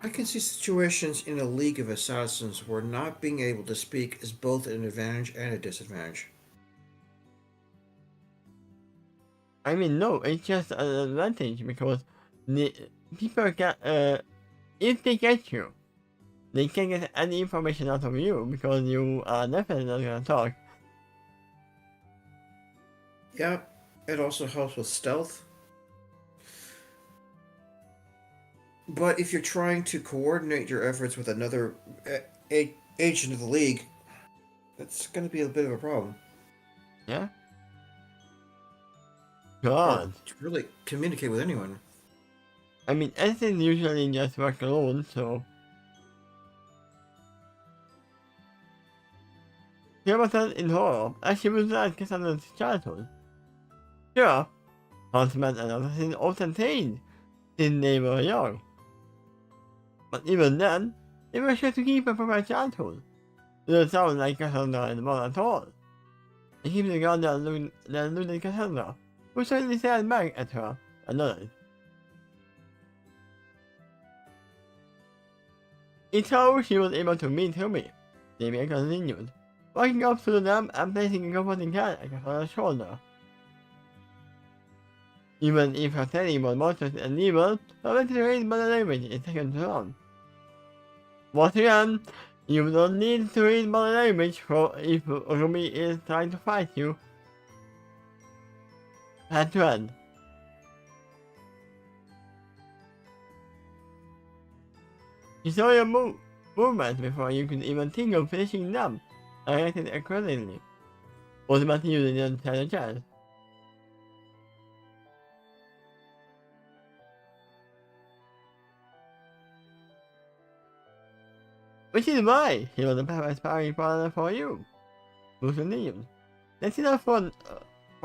I can see situations in a League of Assassins where not being able to speak is both an advantage and a disadvantage. I mean, no, it's just an advantage because the people get, if they get you, they can't get any information out of you because you are definitely not gonna talk. Yeah, it also helps with stealth. But if you're trying to coordinate your efforts with another agent of the League, that's going to be a bit of a problem. Yeah? Or God. to really communicate with anyone. I mean, anything usually just work alone, so. Here was that in horror, as she was like Cassandra's childhood. Sure, Huntsman and Assassin often changed since they were young. But even then, they were sure to keep her from her childhood. It doesn't sound like Cassandra anymore at all. They keep the girl that eluded Cassandra, who suddenly stared back at her and nodded. It's how she was able to meet Hilmy. Damien continued, walking up to them and placing a comforting hand on Cassandra's shoulder. Even if her telling was monstrous and evil, her ability to read body language is second to none. Once again, you don't need to read body language for if Ruby is trying to fight you. Hand to hand. You saw your movements before you could even think of finishing them, and reacted accordingly. Automatically you didn't stand a chance. Which is why he was a perfect sparring partner for you. Bruce continued. That's enough for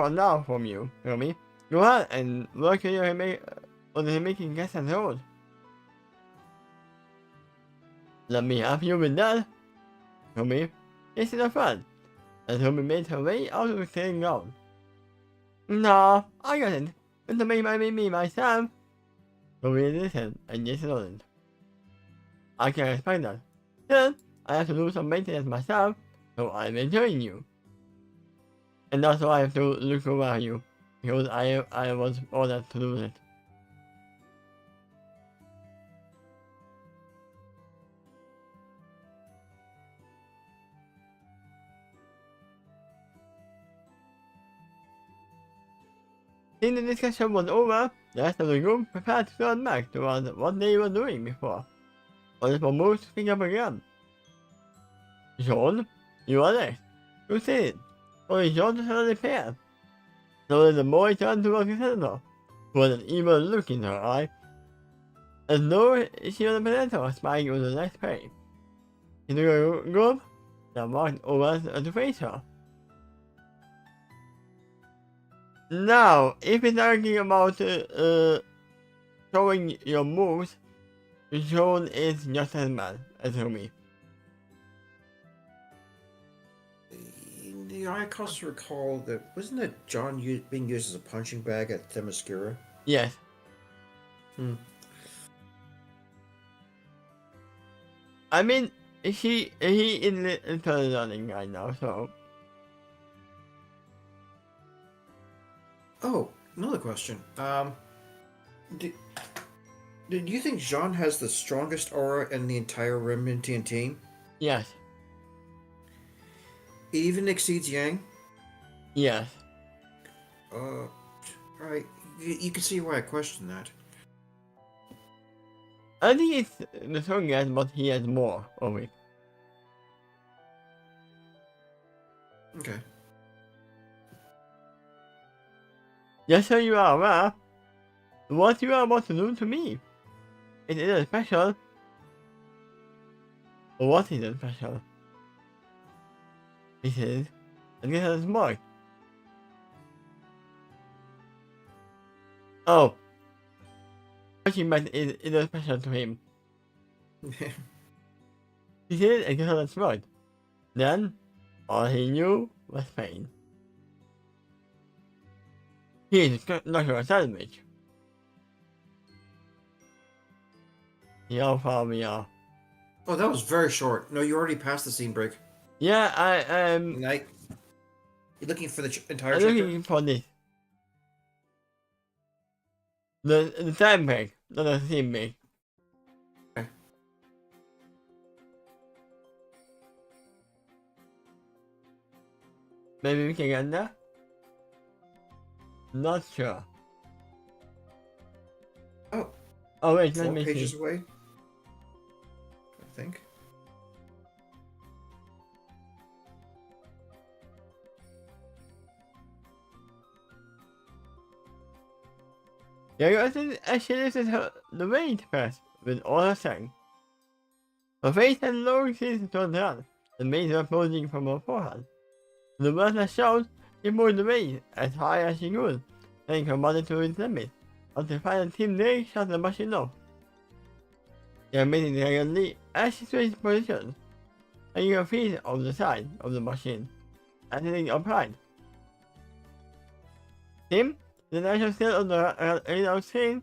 now from you, Romy. Go ahead and work on your making guests and road. Let me help you with that, Romy. It's enough fun. And Romy made her way out of the sitting ground. No, I got it. It's me myself. Romy listened and yes nodded. I can respect that. Then, I have to do some maintenance myself, so I'm enjoying you. And that's why I have to look over you, because I was ordered to do it. Since the discussion was over, the rest of the group prepared to turn back towards what they were doing before. Oliver moved to pick up again. John, you are next. Who said it? Only John suddenly appeared. Slowly the boy turned towards the senator, who had an evil look in her eye, as though she was a predator spying on the next prey. He took a group and walked over to face her. Now, if it's talking about showing your moves, John is just as bad as me. I also recall that wasn't that John being used as a punching bag at Themyscira? Yes. I mean, he is learning right now, so. Oh, another question. Do you think Jean has the strongest aura in the entire Remnantian team? Yes. It even exceeds Yang? Yes. Alright. You can see why I question that. I think it's the strongest, but he has more of it. Okay. Just so you are aware, what you are about to do to me, it isn't special. What isn't special? This is against a smart. Oh. Punching back is special to him. He did against a smart. Then, all he knew was pain. He is not a sandwich. See how far we are. Oh, that was very short. No, you already passed the scene break. Yeah, I am. Night. You're looking for the entire I'm chapter? looking for this. The time break, not the scene break. Okay. Maybe we can get there? Not sure. Oh. Oh wait, let 4 me pages see. away. I think. Yeah, she lifted the weight press with all her strength. Her face had long since turned down, the veins were bulging from her forehead. The words that showed, she moved the weight as high as she could, taking her body to its limit, until finally Team Day shut the machine off. They are meeting directly as she switched positions, taking her feet off the side of the machine, and sitting upright. Tim, the national still on the radar screen,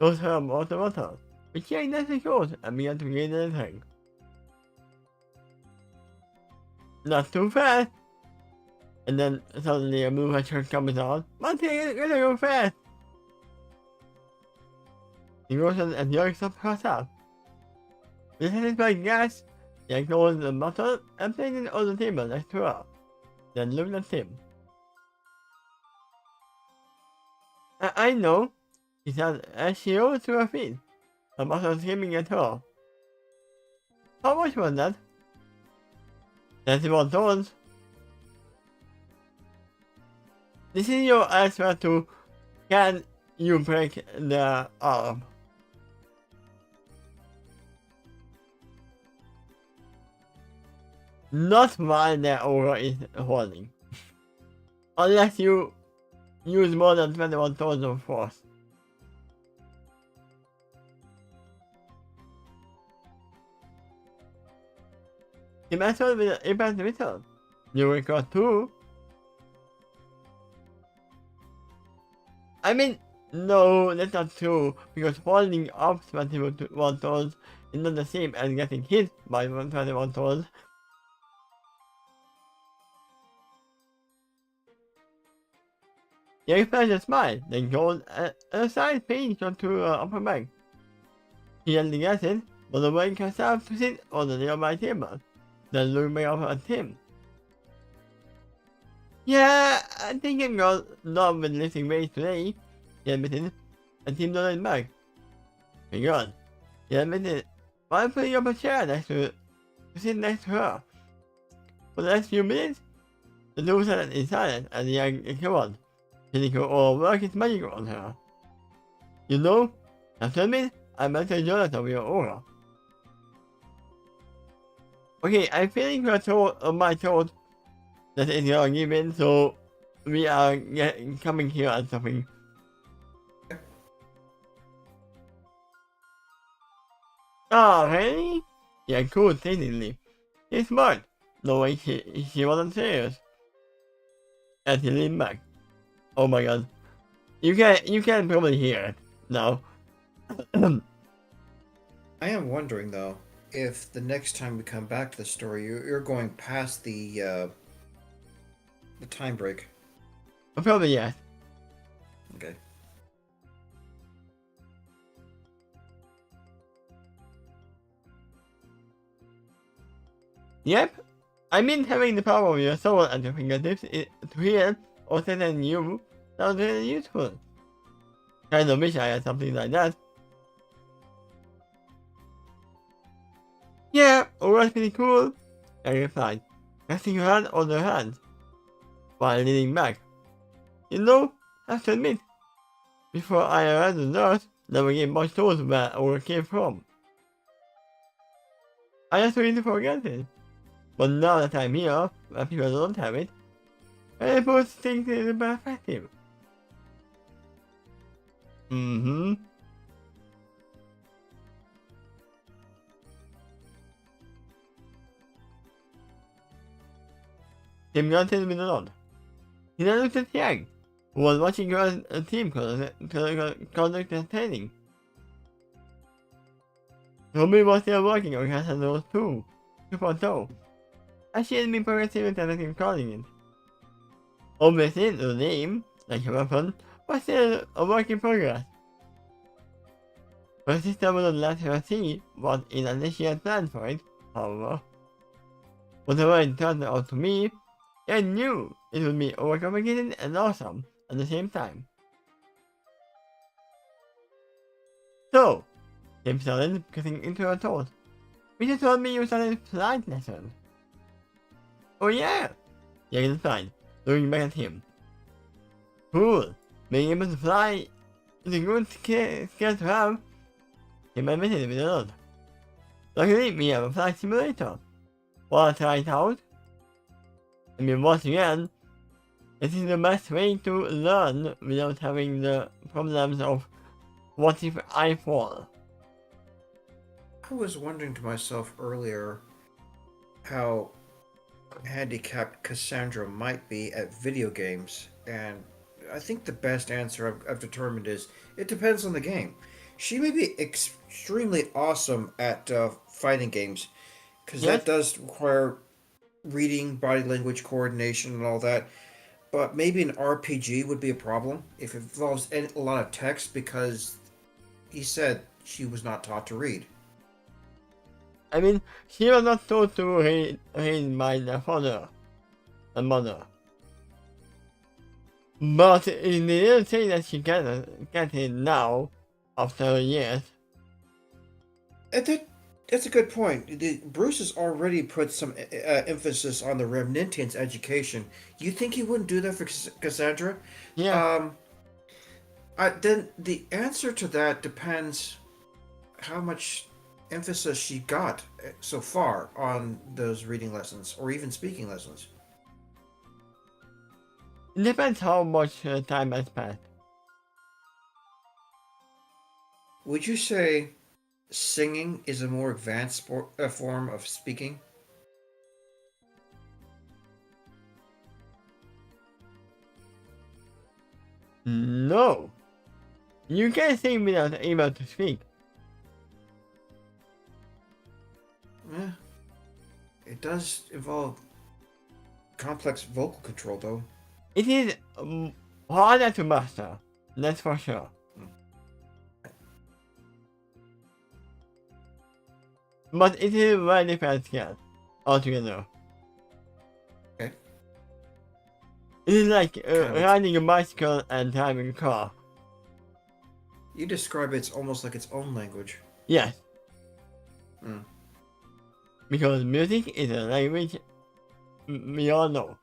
goes her water, but she ignited the code and began to gain anything. Not too fast! And then suddenly a blue truck comes out. Monty, you're gonna go fast! She goes and yanks up herself. This is by gas, she acknowledged the bottle and placed it on the table next to her. Then looked at him. I know, she said as she rose to her feet, her bottle screaming at her. How much was that? $31. This is your answer to can you break the arm? Not while the aura is holding. Unless you use more than 21 of force. The method with the impact missile. You record 2. I mean, No, that's not true, because falling off 21 tons is not the same as getting hit by 21 tons. He expressed a smile, then showed a slight pain to her upper back. She gently guessed, but allowing herself to sit on the nearby table, then looked back up at him. Yeah, I think I got done with lifting weights today, he admitted, and Tim nodded back. Very good, he admitted, while putting up a chair to sit next to her. For the next few minutes, the two sat in silence as the young recovered, feeling her all work his magic on her. You know, have to admit, I'm better jealous of your aura. Okay, I'm feeling her throat on my throat that is your given, so we are coming here at something. Oh, really? Yeah, cool, technically. He's smart. No way she wasn't serious. And he leaned back. Oh my god. You can probably hear it now. I am wondering though if the next time we come back to the story, you're going past the time break. Probably yes. Okay. Yep. I mean, having the power of your soul at your fingertips to heal or threaten you sounds really useful. Kind of wish I had something like that. Yeah, alright, pretty cool, I replied, resting her hand on her hand, while leaning back. You know, I have to admit, before I arrived at the nurse, never gave much thought where Aura came from. I just took it for granted. But now that I'm here, where people don't have it, I put things in perspective. Mm-hmm. Tim grunted with a nod. He then looked at Yang, who was watching her team conduct the training. Ruby was still working on Cassandra's 2.0, as she had been progressing with everything calling it. Obviously, the name, like a weapon, was still a work in progress. Her sister wouldn't let her see what in unless she had planned for it, however. Whatever it turned out to be, I knew it would be overcomplicated and awesome at the same time. So, Tim started getting into her thoughts. Peter told me you started flight lessons. Oh yeah! Yang replied, looking back at him. Cool. Being able to fly is a good skill to have. Tim admitted with a nod. Luckily, we have a flight simulator. Wanna try it out? I mean, once again, this is the best way to learn without having the problems of what if I fall? I was wondering to myself earlier how handicapped Cassandra might be at video games, and I think the best answer I've determined is it depends on the game. She may be extremely awesome at fighting games, because Yes? that does require reading, body language coordination, and all that. But maybe an RPG would be a problem if it involves a lot of text, because he said she was not taught to read. I mean, she was not taught to read by the father and mother. But they didn't say that she can get it now, after years. That's a good point. Bruce has already put some emphasis on the Remnantians' education. You think he wouldn't do that for Cassandra? Yeah, Um, then the answer to that depends how much emphasis she got so far on those reading lessons or even speaking lessons. it depends how much time has passed. Would you say singing is a more advanced form of speaking? No, You can sing without able to speak. Yeah. It does involve complex vocal control, though. It is harder to master, that's for sure. But it is a very different skill altogether. Okay. It is like Kind of. riding a bicycle and driving a car. You describe it's almost like its own language. Yes. Mm. Because music is a language we all know.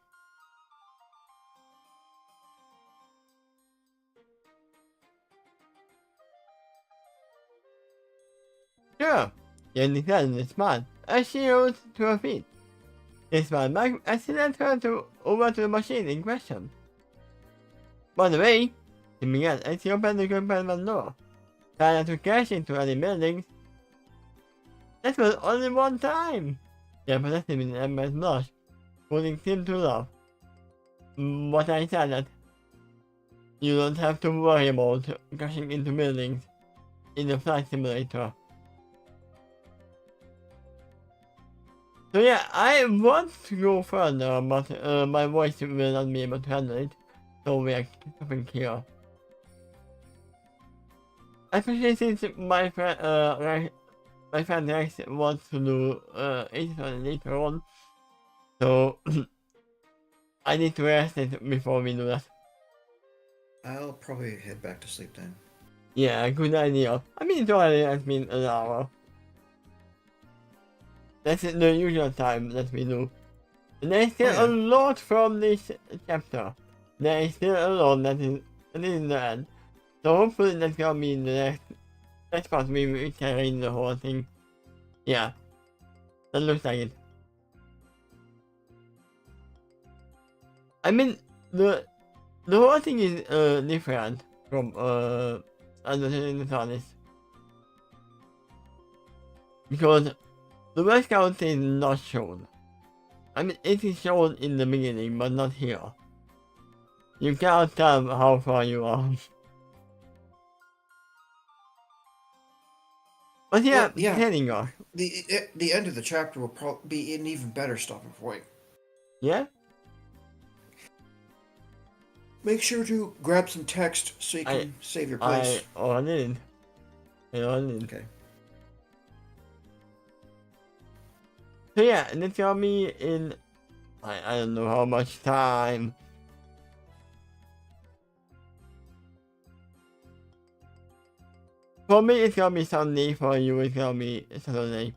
Sure, you understand this man as she rose to her feet. This man back as she led her over to the machine in question. By the way, she began as she opened the compartment door, trying to crash into any buildings. That was only one time! She protested with an embarrassed blush, putting him to laugh. But I said that you don't have to worry about crashing into buildings in the flight simulator. So yeah, I want to go further, but my voice will not be able to handle it, so we are stopping here. Especially since my friend Rex wants to do it later on, so I need to rest it before we do that. I'll probably head back to sleep then. Yeah, good idea. I mean, it already has been an hour. That's the usual time that we do. And there's still a lot from this chapter. There is still a lot that is in the end. So hopefully that's gonna be in the next part we can read the whole thing. Yeah. That looks like it. I mean, the whole thing is different from Undertale Thonis. Because the West Count is not shown. I mean, it is shown in the beginning, but not here. You can't tell how far you are. But yeah, Well, yeah. telling us. The end of the chapter will probably be an even better stopping point. Yeah? Make sure to grab some text so you can save your place. I already did. Okay. So yeah, and it's gonna be in I don't know how much time. For me it's gonna be Sunday, for you it's gonna be Saturday.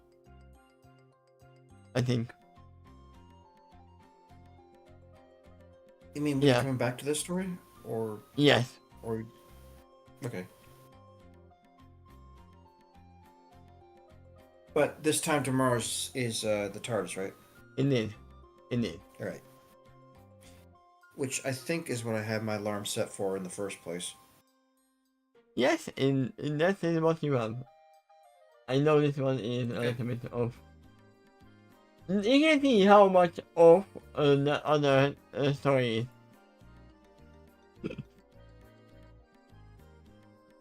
I think. You mean we're coming back to this story? Or yes. Or okay. But this time tomorrow is the TARDIS, right? Indeed. Alright. Which I think is what I had my alarm set for in the first place. Yes, in that is what you have. I know this one is a little bit off. You can see how much off the other story is.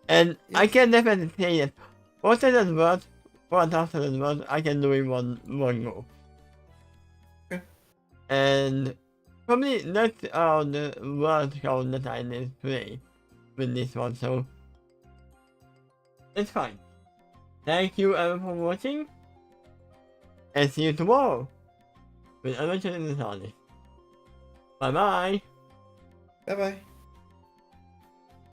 And I can definitely say that most of the words, 1,000 words, I can do in one go. Okay. And probably that's the word count that I need today with this one, so it's fine. Thank you everyone for watching, and see you tomorrow with Adventure in the TARDIS. Bye bye. Bye bye.